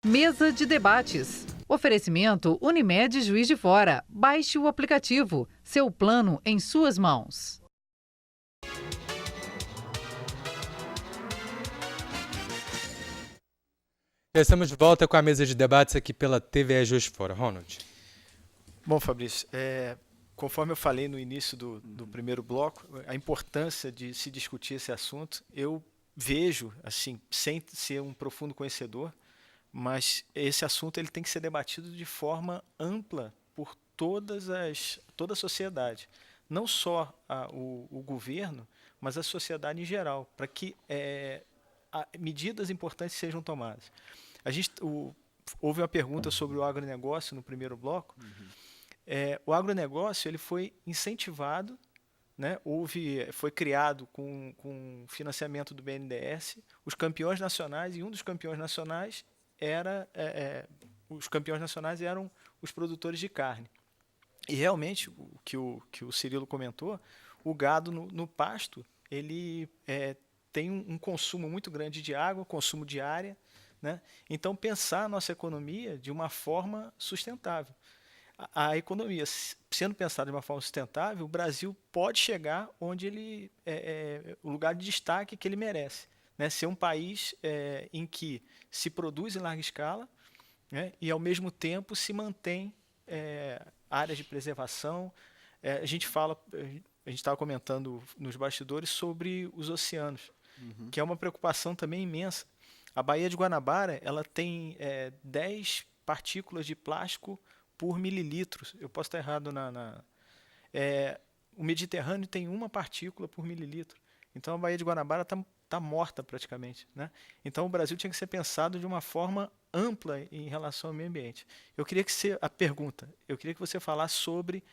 Mesa de debates. Oferecimento Unimed Juiz de Fora. Baixe o aplicativo. Seu plano em suas mãos. Estamos de volta com a mesa de debates aqui pela TVE Juiz de Fora. Ronald. Bom, Fabrício, conforme eu falei no início do primeiro bloco, a importância de se discutir esse assunto, eu vejo, assim, sem ser um profundo conhecedor, mas esse assunto ele tem que ser debatido de forma ampla por toda a sociedade. Não só o governo, mas a sociedade em geral, para que medidas importantes sejam tomadas. Houve uma pergunta sobre o agronegócio no primeiro bloco. O agronegócio ele foi incentivado, né? Foi criado com financiamento do BNDES, os campeões nacionais, e um dos campeões nacionais eram os produtores de carne. E realmente, o que o Cirilo comentou, o gado no pasto, ele tem um consumo muito grande de água, consumo de área, né? Então, pensar a nossa economia de uma forma sustentável. A economia, sendo pensada de uma forma sustentável, o Brasil pode chegar onde ele o lugar de destaque que ele merece, né? Ser um país em que se produz em larga escala, né? E, ao mesmo tempo, se mantém áreas de preservação. A gente estava comentando nos bastidores sobre os oceanos, que é uma preocupação também imensa. A Baía de Guanabara ela tem 10 partículas de plástico por mililitro. Eu posso estar errado o Mediterrâneo tem uma partícula por mililitro. Então a Baía de Guanabara está morta praticamente, né? Então o Brasil tinha que ser pensado de uma forma ampla em relação ao meio ambiente. Eu queria que você falasse sobre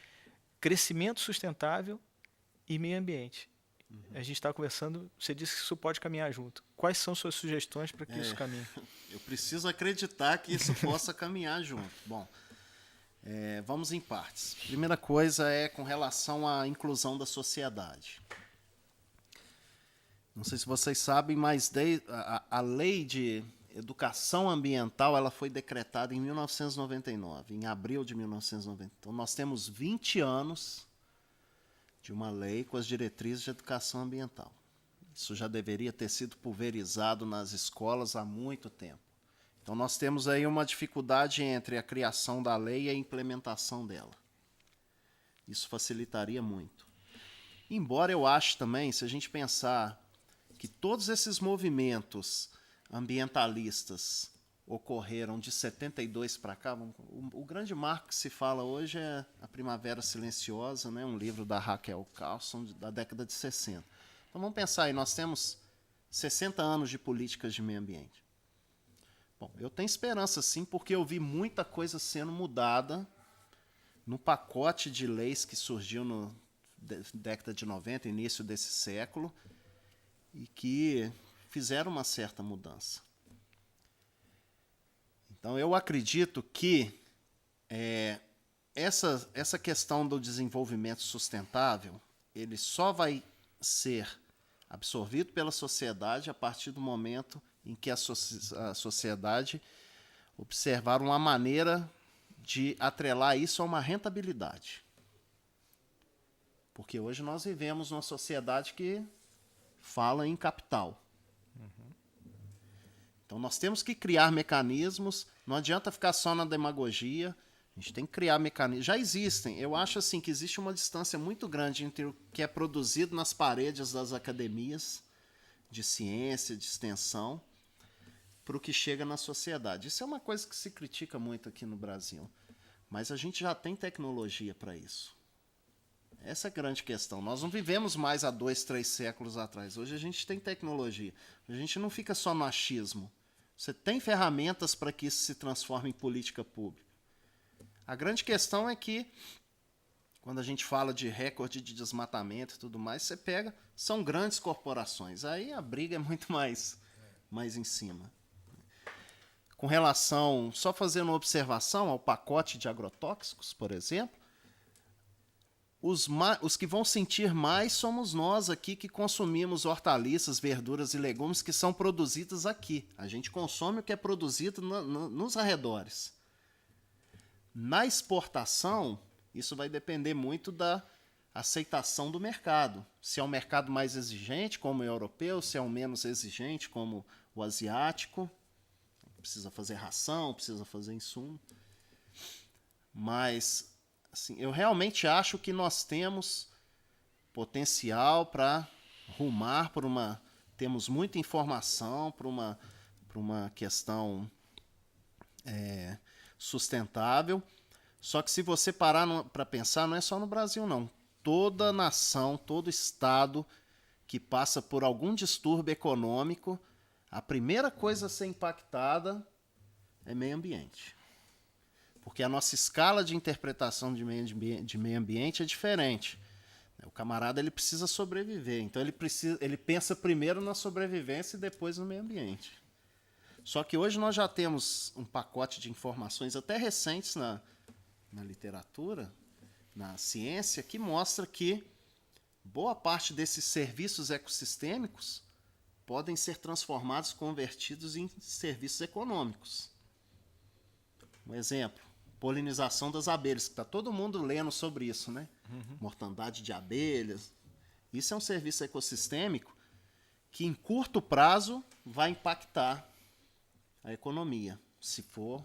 crescimento sustentável e meio ambiente. A gente está conversando, você disse que isso pode caminhar junto. Quais são suas sugestões para que isso caminhe? Eu preciso acreditar que isso possa caminhar junto. Bom, vamos em partes. Primeira coisa é com relação à inclusão da sociedade. Não sei se vocês sabem, mas a lei de educação ambiental ela foi decretada em 1999, em abril de 1990. Então, nós temos 20 anos de uma lei com as diretrizes de educação ambiental. Isso já deveria ter sido pulverizado nas escolas há muito tempo. Então, nós temos aí uma dificuldade entre a criação da lei e a implementação dela. Isso facilitaria muito. Embora eu ache também, se a gente pensar que todos esses movimentos ambientalistas ocorreram de 72 para cá, o grande marco que se fala hoje é A Primavera Silenciosa, né, um livro da Raquel Carlson, da década de 60. Então vamos pensar aí, nós temos 60 anos de políticas de meio ambiente. Bom, eu tenho esperança sim, porque eu vi muita coisa sendo mudada no pacote de leis que surgiu na década de 90, início desse século, e que fizeram uma certa mudança. Então, eu acredito que essa questão do desenvolvimento sustentável, ele só vai ser absorvido pela sociedade a partir do momento em que a sociedade observar uma maneira de atrelar isso a uma rentabilidade. Porque hoje nós vivemos numa sociedade que fala em capital. Então nós temos que criar mecanismos, não adianta ficar só na demagogia, a gente tem que criar mecanismos. Já existem, eu acho assim que existe uma distância muito grande entre o que é produzido nas paredes das academias de ciência, de extensão, para o que chega na sociedade. Isso é uma coisa que se critica muito aqui no Brasil, mas a gente já tem tecnologia para isso. Essa é a grande questão. Nós não vivemos mais há 2, 3 séculos atrás. Hoje a gente tem tecnologia. A gente não fica só no achismo. Você tem ferramentas para que isso se transforme em política pública. A grande questão é que, quando a gente fala de recorde de desmatamento e tudo mais, você pega, são grandes corporações. Aí a briga é muito mais em cima. Com relação, só fazendo uma observação ao pacote de agrotóxicos, por exemplo, os que vão sentir mais somos nós aqui que consumimos hortaliças, verduras e legumes que são produzidos aqui. A gente consome o que é produzido nos arredores. Na exportação, isso vai depender muito da aceitação do mercado. Se é um mercado mais exigente, como o europeu, se é um menos exigente, como o asiático. Precisa fazer ração, precisa fazer insumo. Mas assim, eu realmente acho que nós temos potencial para rumar por uma... Temos muita informação para uma questão sustentável. Só que se você parar para pensar, não é só no Brasil, não. Toda nação, todo estado que passa por algum distúrbio econômico, a primeira coisa a ser impactada é meio ambiente. Porque a nossa escala de interpretação de meio ambiente é diferente. O camarada ele precisa sobreviver, então ele pensa primeiro na sobrevivência e depois no meio ambiente. Só que hoje nós já temos um pacote de informações até recentes na literatura, na ciência, que mostra que boa parte desses serviços ecossistêmicos podem ser transformados, convertidos em serviços econômicos. Um exemplo, polinização das abelhas, que está todo mundo lendo sobre isso, né? Mortandade de abelhas. Isso é um serviço ecossistêmico que, em curto prazo, vai impactar a economia, se for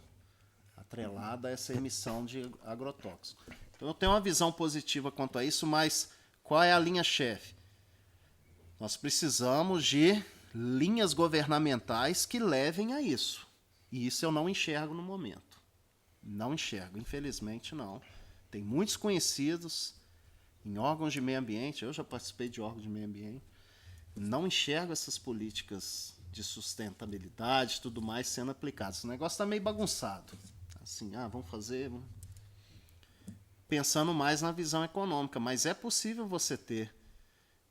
atrelada a essa emissão de agrotóxicos. Então, eu tenho uma visão positiva quanto a isso, mas qual é a linha-chefe? Nós precisamos de linhas governamentais que levem a isso. E isso eu não enxergo no momento. Não enxergo, infelizmente não. Tem muitos conhecidos em órgãos de meio ambiente, eu já participei de órgãos de meio ambiente, não enxergo essas políticas de sustentabilidade e tudo mais sendo aplicadas. O negócio está meio bagunçado. Assim, vamos fazer... Pensando mais na visão econômica, mas é possível você ter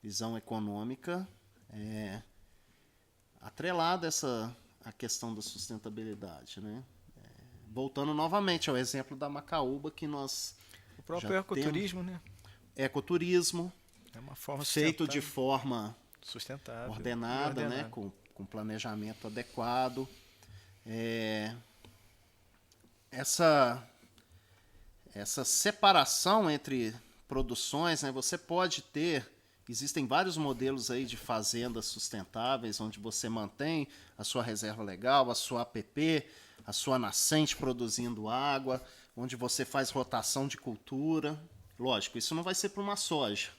visão econômica atrelada a questão da sustentabilidade, né? Voltando novamente ao exemplo da Macaúba, que nós... O próprio ecoturismo, né? Ecoturismo, é uma forma feito de forma sustentável, ordenada, né? Com planejamento adequado. Essa separação entre produções, né? Você pode ter... Existem vários modelos aí de fazendas sustentáveis, onde você mantém a sua reserva legal, a sua APP, a sua nascente produzindo água, onde você faz rotação de cultura. Lógico, isso não vai ser para uma soja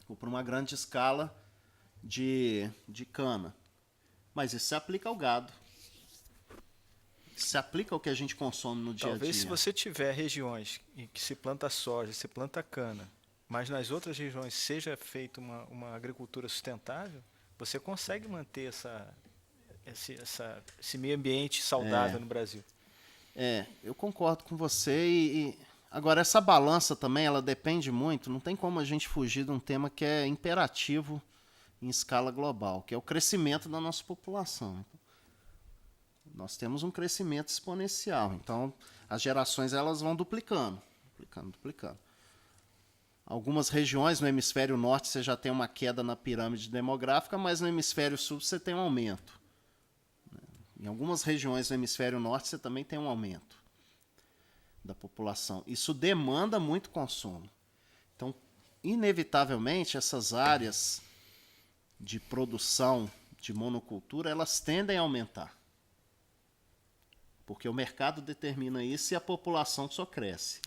ou para uma grande escala de cana. Mas isso se aplica ao gado. Se aplica ao que a gente consome no dia a dia. Talvez se você tiver regiões em que se planta soja, se planta cana, mas nas outras regiões seja feita uma agricultura sustentável, você consegue manter esse meio ambiente saudável no Brasil. Eu concordo com você. Agora, essa balança também, ela depende muito, não tem como a gente fugir de um tema que é imperativo em escala global, que é o crescimento da nossa população. Nós temos um crescimento exponencial, então as gerações elas vão duplicando. Algumas regiões no hemisfério norte você já tem uma queda na pirâmide demográfica, mas no hemisfério sul você tem um aumento. Em algumas regiões no hemisfério norte você também tem um aumento da população. Isso demanda muito consumo. Então, inevitavelmente, essas áreas de produção de monocultura, elas tendem a aumentar. Porque o mercado determina isso e a população só cresce.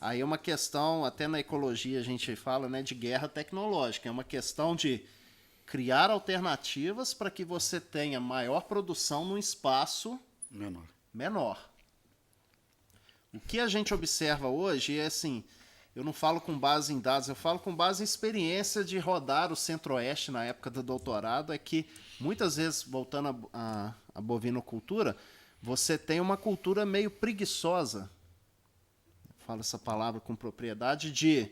Aí é uma questão, até na ecologia a gente fala, né, de guerra tecnológica. É uma questão de criar alternativas para que você tenha maior produção num espaço menor. O que a gente observa hoje é assim, eu não falo com base em dados, eu falo com base em experiência de rodar o Centro-Oeste na época do doutorado, é que muitas vezes, voltando à bovinocultura, você tem uma cultura meio preguiçosa, falo essa palavra com propriedade, de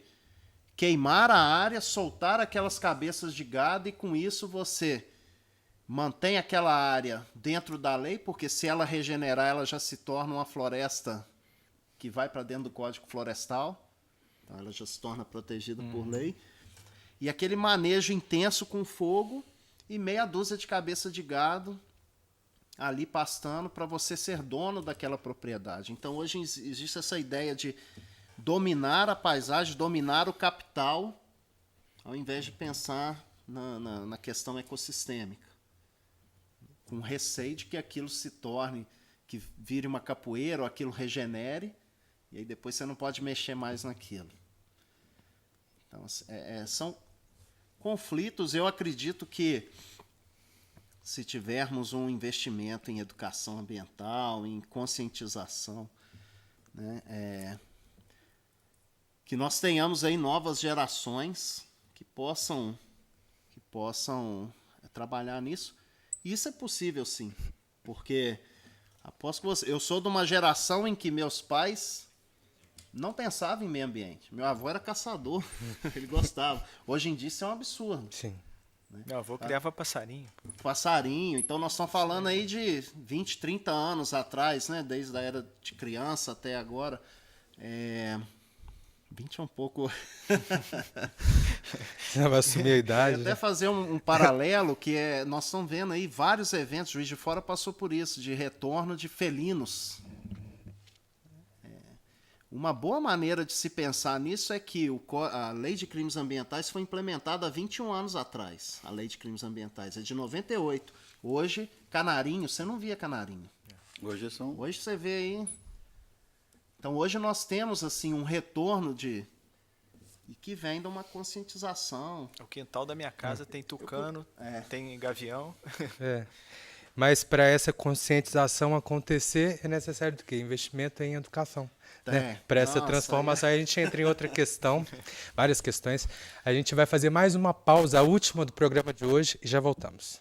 queimar a área, soltar aquelas cabeças de gado e com isso você mantém aquela área dentro da lei, porque se ela regenerar, ela já se torna uma floresta que vai para dentro do Código Florestal. Então ela já se torna protegida por lei. E aquele manejo intenso com fogo e meia dúzia de cabeça de gado ali pastando para você ser dono daquela propriedade. Então hoje existe essa ideia de dominar a paisagem, dominar o capital, ao invés de pensar na questão ecossistêmica, com receio de que aquilo se torne, que vire uma capoeira ou aquilo regenere, e aí depois você não pode mexer mais naquilo. Então, são conflitos. Eu acredito que se tivermos um investimento em educação ambiental, em conscientização, né, que nós tenhamos aí novas gerações que possam trabalhar nisso. E isso é possível, sim, porque aposto que eu sou de uma geração em que meus pais não pensavam em meio ambiente. Meu avô era caçador, ele gostava. Hoje em dia isso é um absurdo. Sim. Meu avô criava passarinho. Passarinho. Então nós estamos falando aí de 20, 30 anos atrás, né? Desde a era de criança até agora. 20 é um pouco... Você vai assumir a idade. Até fazer um paralelo, que nós estamos vendo aí vários eventos, Juiz de Fora passou por isso, de retorno de felinos. Uma boa maneira de se pensar nisso é que a Lei de Crimes Ambientais foi implementada há 21 anos atrás. A Lei de Crimes Ambientais é de 98. Hoje, canarinho, você não via canarinho. Hoje você vê aí. Então hoje nós temos assim um retorno e que vem de uma conscientização. O quintal da minha casa tem tucano, tem gavião. Mas para essa conscientização acontecer é necessário do quê? Investimento em educação. Né? Para essa transformação, a gente entra em outra questão, várias questões. A gente vai fazer mais uma pausa, a última do programa de hoje, e já voltamos.